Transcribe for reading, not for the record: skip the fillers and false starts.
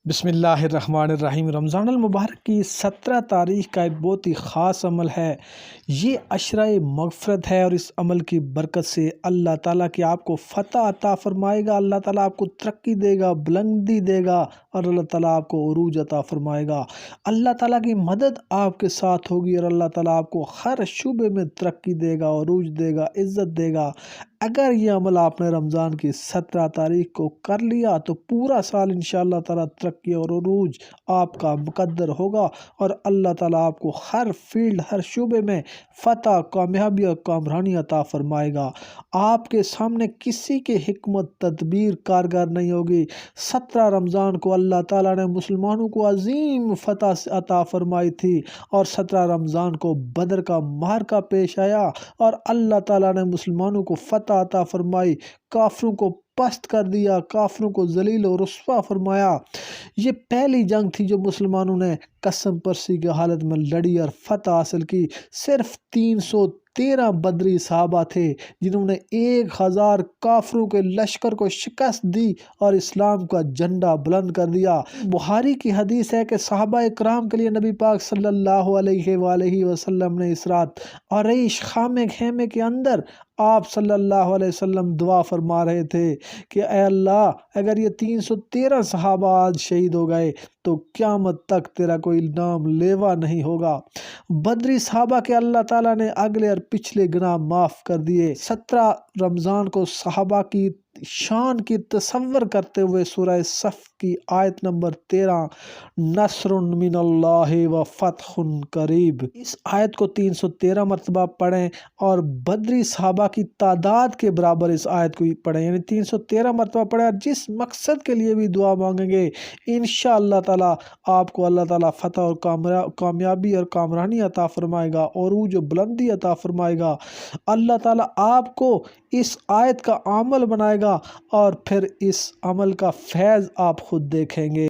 بسم اللہ الرحمن الرحیم۔ رمضان المبارک کی 17 تاریخ کا ایک بہت ہی خاص عمل ہے۔ یہ عشرہ مغفرت ہے اور اس عمل کی برکت سے اللہ تعالیٰ کی آپ کو فتح عطا فرمائے گا، اللہ تعالیٰ آپ کو ترقی دے گا، بلندی دے گا اور اللہ تعالیٰ آپ کو عروج عطا فرمائے گا۔ اللہ تعالیٰ کی مدد آپ کے ساتھ ہوگی اور اللہ تعالیٰ آپ کو ہر شعبے میں ترقی دے گا، عروج دے گا، عزت دے گا۔ اگر یہ عمل آپ نے رمضان کی 17 تاریخ کو کر لیا تو پورا سال انشاءاللہ تعالیٰ ترقی اور عروج آپ کا مقدر ہوگا اور اللہ تعالیٰ آپ کو ہر فیلڈ، ہر شعبے میں فتح، کامیابی اور کامرانی عطا فرمائے گا۔ آپ کے سامنے کسی کے حکمت تدبیر کارگر نہیں ہوگی۔ 17 رمضان کو اللہ تعالیٰ نے مسلمانوں کو عظیم فتح عطا فرمائی تھی اور 17 رمضان کو بدر کا معرکہ پیش آیا اور اللہ تعالیٰ نے مسلمانوں کو فتح عطا فرمائی، کافروں کو پست کر دیا، کافروں کو ذلیل و رسوا فرمایا۔ یہ پہلی جنگ تھی جو مسلمانوں نے قسم پرسی کی حالت میں لڑی اور فتح حاصل کی۔ صرف 313 بدری صحابہ تھے جنہوں نے 1000 کافروں کے لشکر کو شکست دی اور اسلام کا جھنڈا بلند کر دیا۔ بخاری کی حدیث ہے کہ صحابہ اکرام کے لیے نبی پاک صلی اللہ علیہ وآلہ وسلم نے اس رات عریش خیمے کے اندر آپ صلی اللہ علیہ وسلم دعا فرما رہے تھے کہ اے اللہ، اگر یہ 313 صحابہ آج شہید ہو گئے تو قیامت تک تیرا کوئی نام لیوا نہیں ہوگا۔ بدری صحابہ کے اللہ تعالیٰ نے اگلے اور پچھلے گناہ معاف کر دیے۔ 17 رمضان کو صحابہ کی شان کی تصور کرتے ہوئے سورہ صف کی آیت نمبر 13 نصر من اللہ و فتح قریب، اس آیت کو 313 مرتبہ پڑھیں اور بدری صحابہ کی تعداد کے برابر اس آیت کو پڑھیں، یعنی 313 مرتبہ پڑھیں اور جس مقصد کے لیے بھی دعا مانگیں گے انشاءاللہ تعالیٰ آپ کو اللہ تعالیٰ فتح اور کامیابی اور کامرانی عطا فرمائے گا، عروج و بلندی عطا فرمائے گا۔ اللہ تعالیٰ آپ کو اس آیت کا عمل بنائے گا اور پھر اس عمل کا فیض آپ خود دیکھیں گے۔